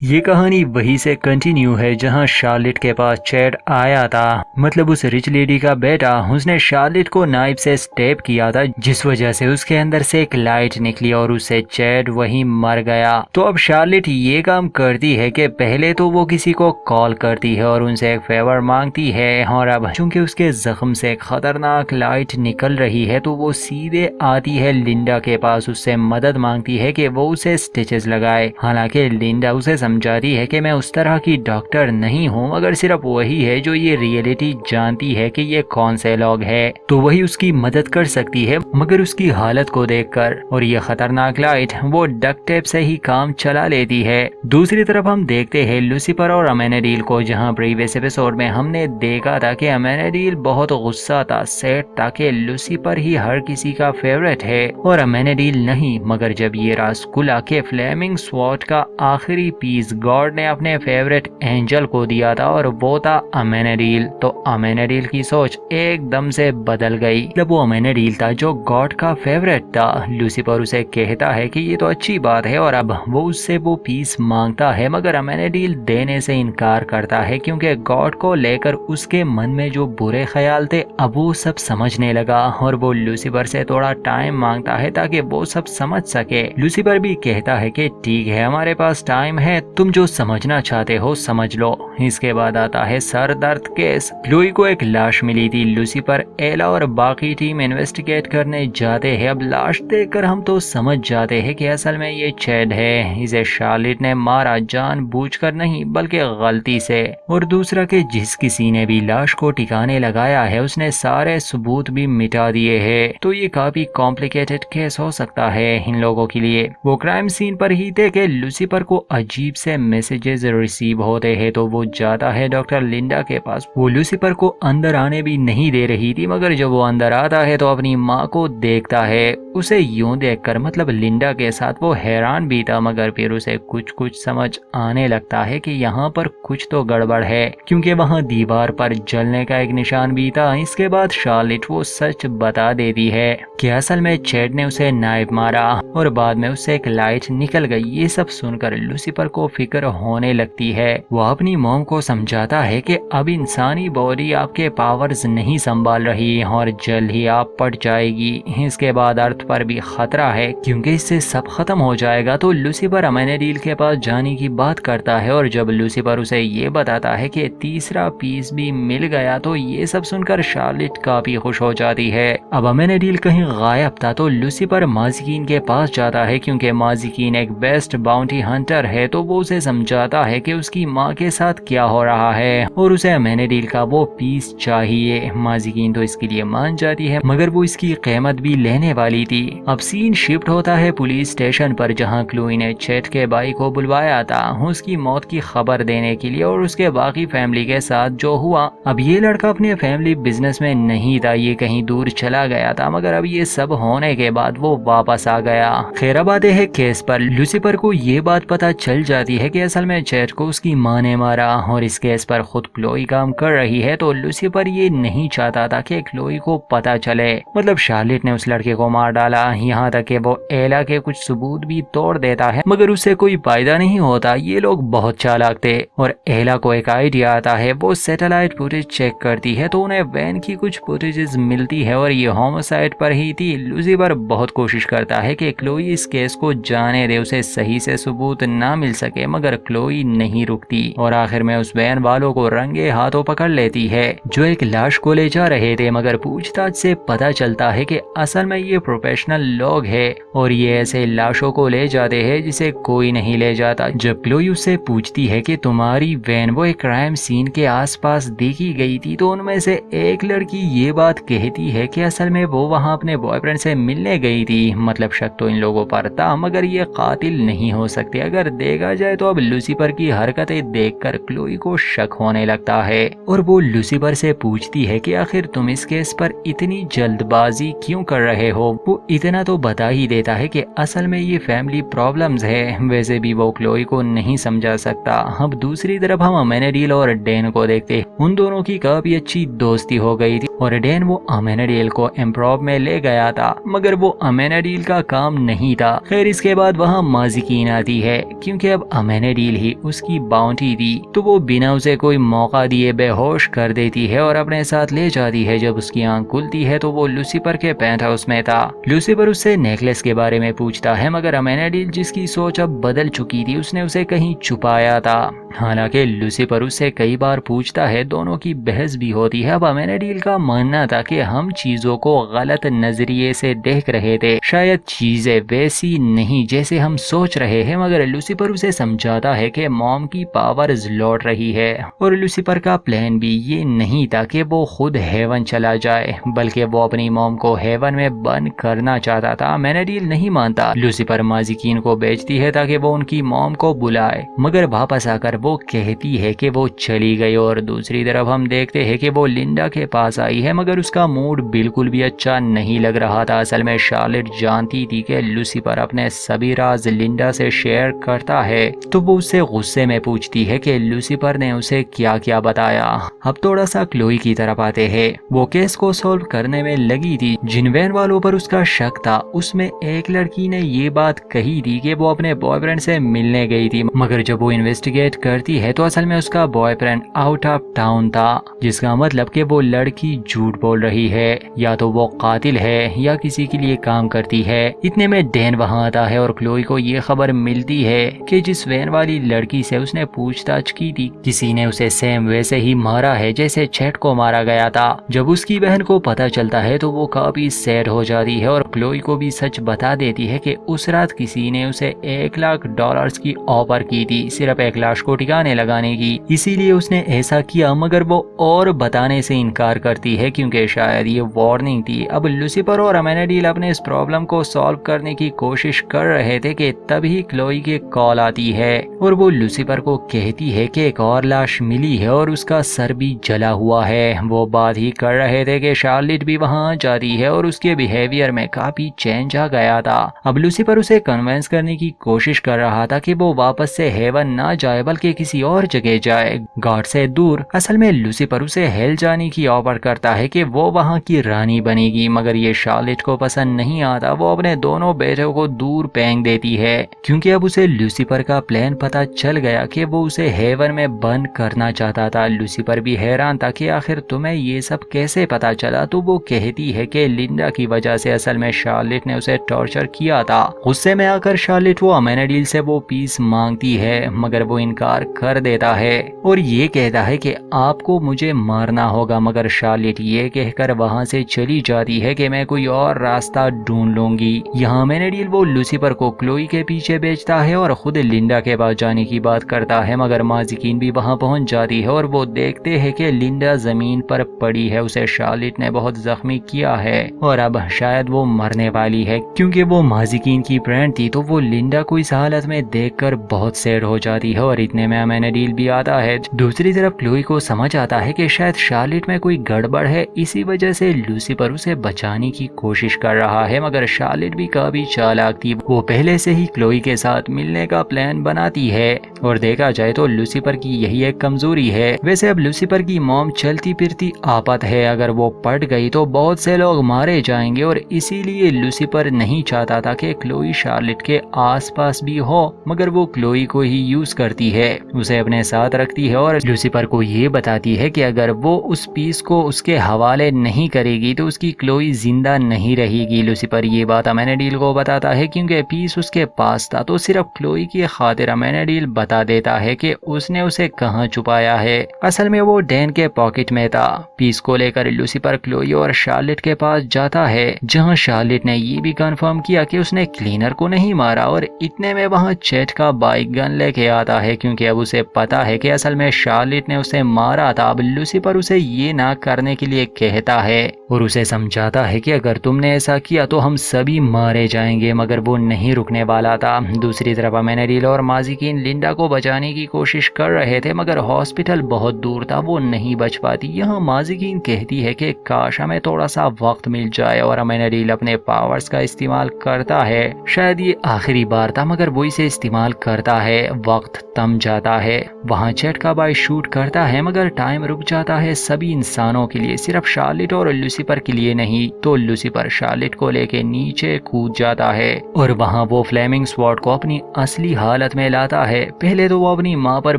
ये कहानी वहीं से कंटिन्यू है जहां शार्लेट के पास चैड आया था। मतलब उस रिच लेडी का बेटा। उसने शार्लेट को नाइफ से स्टेप किया था, जिस वजह से उसके अंदर से एक लाइट निकली और उससे चैड वहीं मर गया। तो अब शार्लेट ये काम करती है कि पहले तो वो किसी को कॉल करती है और उनसे एक फेवर मांगती है, और अब चूंकि उसके जख्म से खतरनाक लाइट निकल रही है तो वो सीधे आती है लिंडा के पास, उससे मदद मांगती है कि वो उसे स्टिचेस लगाए। हालांकि लिंडा उसे समझाती है कि मैं उस तरह की डॉक्टर नहीं हूँ, मगर सिर्फ वही है जो ये रियलिटी जानती है कि ये कौन से लोग हैं, तो वही उसकी मदद कर सकती है, मगर उसकी हालत को देखकर। और ये खतरनाक लाइट वो डक्ट टेप से ही काम चला लेती है। दूसरी तरफ हम देखते हैं लूसीफर और अमेनेडील को, जहाँ प्रीवियस एपिसोड में हमने देखा था कि अमेनेडील बहुत गुस्सा था, सेट था कि लूसीफर ही हर किसी का फेवरेट है और अमेनेडील नहीं। मगर जब ये रास्कुला के फ्लेमिंग स्वॉर्ड का आखिरी पीस गॉड ने अपने फेवरेट एंजल को दिया था और वो था अमेनेडील, तो अमेनेडील की सोच एकदम से बदल गई। जब वो अमेनेडील था जो गॉड का फेवरेट था, लूसीफर उसे कहता है कि ये तो अच्छी बात है और अब वो उससे वो पीस मांगता है, मगर अमेनेडील देने से इनकार करता है क्योंकि गॉड को लेकर उसके मन में जो बुरे ख्याल थे अब वो सब समझने लगा और वो लूसीफर से थोड़ा टाइम मांगता है ताकि वो सब समझ सके। लूसीफर भी कहता है कि ठीक है, हमारे पास टाइम है, तुम जो समझना चाहते हो समझ लो। इसके बाद आता है सर दर्द केस। क्लोई को एक लाश मिली थी। लूसीफर, एला और बाकी टीम इन्वेस्टिगेट करने जाते हैं। अब लाश देखकर हम तो समझ जाते हैं कि असल में ये चैड है। इसे शार्लेट ने मारा, जानबूझकर नहीं बल्कि गलती से। और दूसरा कि जिस किसी ने भी लाश को ठिकाने लगाया है उसने सारे सबूत भी मिटा दिए हैं। तो ये काफी कॉम्प्लिकेटेड केस हो सकता है इन लोगों के लिए। वो क्राइम सीन पर ही थे कि लूसीफर को अजीब से मैसेजेस रिसीव होते हैं, तो वो जाता है डॉक्टर लिंडा के पास। वो लूसीफर को अंदर आने भी नहीं दे रही थी, मगर जब वो अंदर आता है तो अपनी माँ को देखता है। उसे यूं देखकर मतलब लिंडा के साथ वो हैरान भी था, मगर फिर उसे कुछ कुछ समझ आने लगता है कि यहाँ पर कुछ तो गड़बड़ है, क्योंकि वहाँ दीवार पर जलने का एक निशान भी था। इसके बाद शार्लेट वो सच बता देती है कि असल में चैड ने उसे नाइफ मारा और बाद में उससे एक लाइट निकल गई। ये सब सुनकर लूसीफर को फिक्र होने लगती है। वो अपनी मॉम को समझाता है कि अब इंसानी बॉडी आपके पावर्स नहीं संभाल रही और जल्द ही आप पड़ जाएगी। इसके बाद अर्थ पर भी खतरा है क्योंकि इससे सब खत्म हो जाएगा। तो लूसीफर अमेनेडील के पास जाने की बात करता है और जब लूसीफर उसे ये बताता है कि तीसरा पीस भी मिल गया तो ये सब सुनकर शार्लेट काफी खुश हो जाती है। अब अमेनेडील कहीं गायब था तो लूसीफर माजिकीन के पास जाता है, क्योंकि माजिकीन एक बेस्ट बाउंटी हंटर है। तो वो उसे समझाता है कि उसकी माँ के साथ क्या हो रहा है और उसे अमेनेडील का वो पीस चाहिए। माजिकीन तो इसके लिए मान जाती है, मगर वो इसकी कीमत भी लेने वाली थी। अब सीन शिफ्ट होता है पुलिस स्टेशन पर, जहाँ क्लोई ने चैड के भाई को बुलवाया था उसकी मौत की खबर देने के लिए और उसके बाकी फैमिली के साथ जो हुआ। अब ये लड़का अपने फैमिली बिजनेस में नहीं था, ये कहीं दूर चला गया था, मगर अब ये सब होने के बाद वो वापस आ गया। खैर अब आते हैं केस पर। लूसीफर को ये बात पता चल जाती है कि असल में चैड को उसकी माँ ने मारा और इस केस पर खुद क्लोई काम कर रही है। तो लूसीफर ये नहीं चाहता था कि क्लोई को पता चले। मतलब शार्लेट ने उस लड़के को मार डाला, यहाँ तक कि वो एला के कुछ सबूत भी तोड़ देता है, मगर उससे कोई फायदा नहीं होता। ये लोग बहुत चालाक थे और एला को एक आइडिया आता है। वो सैटेलाइट फुटेज चेक करती है तो उन्हें वैन की कुछ फुटेजेस मिलती है और ये होमोसाइड पर ही थी। लूसीफर बहुत कोशिश करता है कि क्लोई इस केस को जाने दे, उसे सही से सबूत ना मिल सके, मगर क्लोई नहीं रुकती और आखिर में उस वैन वालों को रंगे हाथों पकड़ लेती है जो एक लाश को ले जा रहे थे। मगर पूछताछ से पता चलता है कि असल में ये प्रोफेशनल लोग हैं और ये ऐसे लाशों को ले जाते हैं जिसे कोई नहीं ले जाता। जब क्लोई उससे पूछती है कि तुम्हारी वैन वो एक क्राइम सीन के आसपास देखी गई थी, तो उनमें से एक लड़की ये बात कहती है कि असल में वो वहाँ अपने बॉयफ्रेंड से मिलने गई थी। मतलब शक तो इन लोगों पर था, मगर ये कातिल नहीं हो सकते अगर देखा जाए तो। अब लूसीफर की हरकतें देखकर क्लोई को शक होने लगता है और वो लूसीफर से पूछती है कि आखिर तुम इस केस पर इतनी जल्दबाजी क्यों कर रहे हो। वो इतना तो बता ही देता है कि असल में ये फैमिली प्रॉब्लम्स है। वैसे भी वो क्लोई को नहीं समझा सकता। अब दूसरी तरफ हम अमेनेडील और डैन को देखते। उन दोनों की काफी अच्छी दोस्ती हो गई थी और डैन वो अमेनेडील को इम्प्रोव में ले गया था, मगर वो अमेनेडील का काम नहीं था। खैर इसके बाद वहाँ माजिकीन आती है, क्योंकि अब अमेनिडील ही उसकी बाउंटी दी तो वो बिना उसे कोई मौका दिए बेहोश कर देती है और अपने साथ ले जाती है। जब उसकी आंख खुलती है तो वो लूसीफर के पेंट हाउस में था। लूसीफर उससे नेकलेस के बारे में पूछता है, मगर अमेनिडील जिसकी सोच अब बदल चुकी थी उसने उसे कहीं छुपाया था। हालांकि लूसीफर उससे कई बार पूछता है, दोनों की बहस भी होती है। अब अमेनिडील का मानना था कि हम चीजों को गलत नजरिए से देख रहे थे, शायद चीजें वैसी नहीं जैसे हम सोच रहे हैं। मगर लूसीफर उसे समझाता है कि मॉम की पावर्स लौट रही है और लूसीफर का प्लान भी ये नहीं था कि वो खुद हेवन चला जाए, बल्कि वो अपनी मॉम को हेवन में बंद करना चाहता था। अमेनिडील नहीं मानता। लूसीफर माजिकीन को बेचती है ताकि वो उनकी मॉम को बुलाए, मगर वापस आकर वो कहती है कि वो चली गई। और दूसरी तरफ हम देखते हैं कि वो लिंडा के पास आई है, मगर उसका मूड बिल्कुल भी अच्छा नहीं लग रहा था। असल में शार्लेट जानती थी कि लूसीफर अपने सभी राज लिंडा से शेयर करता है, तो वो उससे गुस्से में पूछती है कि लूसीफर ने उसे क्या क्या बताया। अब थोड़ा सा क्लोई की तरफ आते हैं। वो केस को सॉल्व करने में लगी थी जिन वैन वालों पर उसका शक था। उसमें एक लड़की ने ये बात कही थी कि वो अपने बॉयफ्रेंड से मिलने गई थी, मगर जब वो इन्वेस्टिगेट करती है तो असल में उसका बॉयफ्रेंड आउट ऑफ टाउन था, जिसका मतलब कि वो लड़की झूठ बोल रही है। या तो वो कातिल है या किसी के लिए काम करती है। इतने में डैन वहां आता है और क्लोई को ये खबर मिलती है कि जिस वैन वाली लड़की से उसने पूछताछ की थी, किसी ने उसे सेम वैसे ही मारा है जैसे चैट को मारा गया था। जब उसकी बहन को पता चलता है तो वो काफी सैड हो जाती है और क्लोई को भी सच बता देती है कि उस रात किसी ने उसे $1,00,000 की ऑफर की थी, सिर्फ एक लाश को ठिकाने लगाने की, इसीलिए उसने ऐसा किया। मगर वो और बताने से इनकार करती है क्योंकि शायद ये वार्निंग थी। अब लूसीफर और अमेनिडील अपने इस प्रॉब्लम को सॉल्व करने की कोशिश कर रहे थे कि तभी क्लोई की कॉल आती है और वो लूसीफर को कहती है कि एक और लाश मिली है और उसका सर भी जला हुआ है। वो बात ही कर रहे थे कि शार्लेट भी वहां आ जाती है और उसके बिहेवियर में काफी चेंज आ गया था। अब लूसीफर उसे कन्विंस करने की कोशिश कर रहा था कि वो वापस से हेवन ना जाए बल्कि किसी और जगह जाए, गॉड से दूर। असल में लूसीफर उसे हेल जाने की ऑफर करता है कि वो वहां की रानी बनेगी, मगर ये शार्लेट को पसंद नहीं आता। वो अपने दोनों बेटों को दूर फेंक देती है क्योंकि अब उसे लूसीफर का प्लान पता चल गया कि वो उसे हेवन में बंद करना चाहता था। लूसीफर भी हैरान था कि आखिर तुम्हें ये सब कैसे पता चला। तो वो कहती है कि लिंडा की वजह से असल में शार्लेट ने उसे टॉर्चर किया था। गुस्से में आकर शार्लेट वो अमेनिडील से वो पीस मांगती है, मगर वो इनकार कर देता है और ये कहता है कि आपको मुझे मारना होगा। मगर शार्लेट ये कहकर वहां से चली जाती है कि मैं कोई और रास्ता ढूंढ लूंगी। यहाँ अमेनिडील वो लूसीफर को क्लोई के पीछे बेचता है और खुद लिंडा के पास जाने की बात करता है, मगर माजिकीन भी वहां पहुंच जाती है और वो देखते हैं कि लिंडा जमीन पर पड़ी है। उसे शार्लेट ने बहुत जख्मी किया है और अब शायद वो मरने वाली है। क्योंकि वो माजिकीन की फ्रेंड थी तो वो लिंडा को इस हालत में देखकर बहुत सैड हो जाती है और इतने में अमेनिडील भी आता है। दूसरी तरफ क्लोई को समझ आता है कि शायद शार्लेट में कोई गड़बड़ है, इसी वजह से लूसीफर उसे बचाने की कोशिश कर रहा है। मगर शार्लेट भी काफी चालाक थी, वो पहले से ही क्लोई के साथ मिलने का प्लान बनाती है और देखा जाए तो लूसीफर की यही एक कमजोरी है। वैसे अब लूसीफर की मॉम चलती फिरती आफत है, अगर वो पट गई तो बहुत से लोग मारे जाएंगे और इसीलिए लूसीफर नहीं चाहता था कि क्लोई शार्लेट के आसपास भी हो, मगर वो क्लोई को ही यूज करती है, उसे अपने साथ रखती है और लूसीफर को ये बताती है कि अगर वो उस पीस को उसके हवाले नहीं करेगी तो उसकी क्लोई जिंदा नहीं रहेगी। लूसीफर ये बात अमेनिडील को बताता है क्योंकि पीस उसके पास था, तो सिर्फ क्लोई की खातिर अमेनिडील बता देता है कि उसने उसे कहाँ छुपाया है। असल में वो डैन के पॉकेट में था। पीस को लेकर लूसीफर क्लोई और शार्लेट के पास जाता है, जहाँ शार्लेट ने ये भी कंफर्म किया कि उसने क्लीनर को नहीं मारा और इतने में वहाँ चैट का बाइक गन लेके आता है क्योंकि अब उसे पता है कि असल में शार्लेट ने उसे मारा था। अब लूसीफर उसे ये ना करने के लिए कहता है और उसे समझाता है कि अगर तुमने ऐसा किया तो हम सभी मारे जाएंगे, मगर वो नहीं रुकने वाला था। दूसरी तरफ अमेनिडील और माजिकीन लिंडा को बचाने की कोशिश कर रहे थे, मगर हॉस्पिटल बहुत दूर था, वो नहीं बच पाती। यहाँ माजिकीन कहती है कि काश हमें थोड़ा सा वक्त मिल जाए और अमेनिडील अपने पावर्स का इस्तेमाल करता है। शायद ये आखिरी बार था, मगर वो इसे इस्तेमाल करता है। वक्त थम जाता है। वहाँ चैट का बाई शूट करता है, मगर टाइम रुक जाता है सभी इंसानों के लिए। सिर्फ शार्लेट और लूसीफर लूसीफर के लिए नहीं तो लूसीफर शार्लेट को लेके नीचे कूद जाता है और वहाँ वो फ्लेमिंग स्वॉर्ड को अपनी असली हालत में लाता है। पहले तो वो अपनी माँ पर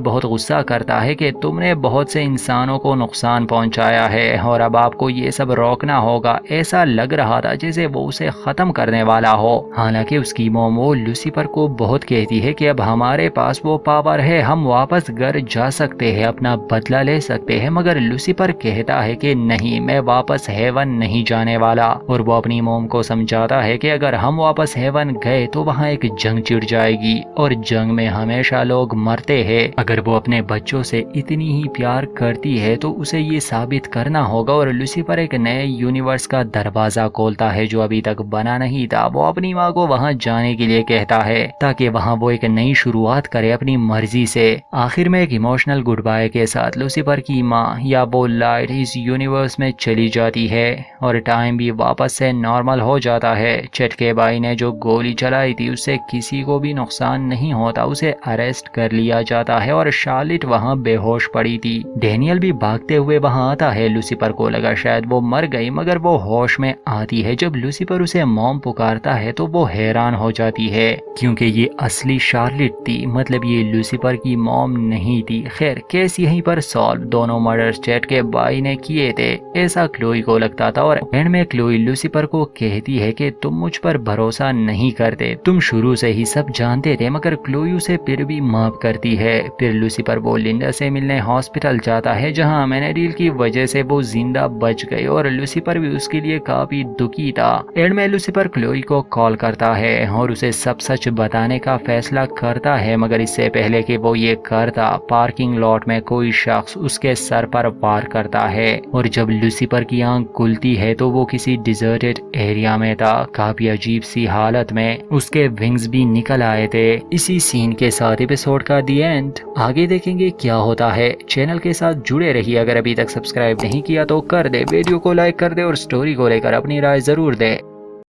बहुत गुस्सा करता है कि तुमने बहुत से इंसानों को नुकसान पहुंचाया है और अब आपको ये सब रोकना होगा। ऐसा लग रहा था जैसे वो उसे खत्म करने वाला हो। हालांकि उसकी मॉम वो लूसीफर को बहुत कहती है कि अब हमारे पास वो पावर है, हम वापस घर जा सकते हैं, अपना बदला ले सकते हैं। मगर लूसीफर कहता है कि नहीं, मैं वापस हेवन नहीं जाने वाला। और वो अपनी मॉम को समझाता है कि अगर हम वापस हेवन गए तो वहाँ एक जंग छिड़ जाएगी और जंग में हमेशा लोग मरते हैं। अगर वो अपने बच्चों से इतनी ही प्यार करती है तो उसे ये साबित करना होगा। और लूसीफर एक नए यूनिवर्स का दरवाजा खोलता है जो अभी तक बना नहीं था। वो अपनी माँ को वहाँ जाने के लिए कहता है ताकि वहाँ वो एक नई शुरुआत करे अपनी मर्जी से। आखिर में एक इमोशनल गुड बाय के साथ लूसीफर की माँ या वो लाइट इस यूनिवर्स में चली जाती है और टाइम भी वापस से नॉर्मल हो जाता है। चटके भाई ने जो गोली चलाई थी उससे किसी को भी नुकसान नहीं होता, उसे अरेस्ट कर लिया जाता है और शार्लेट वहाँ बेहोश पड़ी थी। डैनियल भी भागते हुए वहाँ आता है। लूसीफर को लगा शायद वो मर गई मगर वो होश में आती है। जब लूसीफर उसे मॉम पुकारता है तो वो हैरान हो जाती है क्योंकि ये असली शार्लेट थी, मतलब ये लूसीफर की मॉम नहीं थी। खैर केस यहीं पर सॉल्व, दोनों मर्डर्स चटके भाई ने किए थे ऐसा क्लोई को लगता था। और एंड में क्लोई लूसीफर को कहती है कि तुम मुझ पर भरोसा नहीं करते, तुम शुरू से ही सब जानते थे। मगर क्लोई उसे फिर भी माफ करती है। फिर लूसीफर वो लिंडा से मिलने हॉस्पिटल जाता है जहां मेनेडिल की वजह से वो जिंदा बच गई और लूसीफर भी उसके लिए काफी दुखी था। एंड में लूसीफर क्लोई को कॉल करता है और उसे सब सच बताने का फैसला करता है। मगर इससे पहले कि वो ये करता, पार्किंग लॉट में कोई शख्स उसके सर पर वार करता है और जब लूसीफर की आंख खुलती है तो वो किसी डिजर्टेड एरिया में था, काफी अजीब सी हालत में। उसके विंग्स भी निकल आए थे। इसी सीन के साथ एपिसोड का दी एंड। आगे देखेंगे क्या होता है। चैनल के साथ जुड़े रहिए। अगर अभी तक सब्सक्राइब नहीं किया तो कर दे, वीडियो को लाइक कर दे और स्टोरी को लेकर अपनी राय जरूर दे।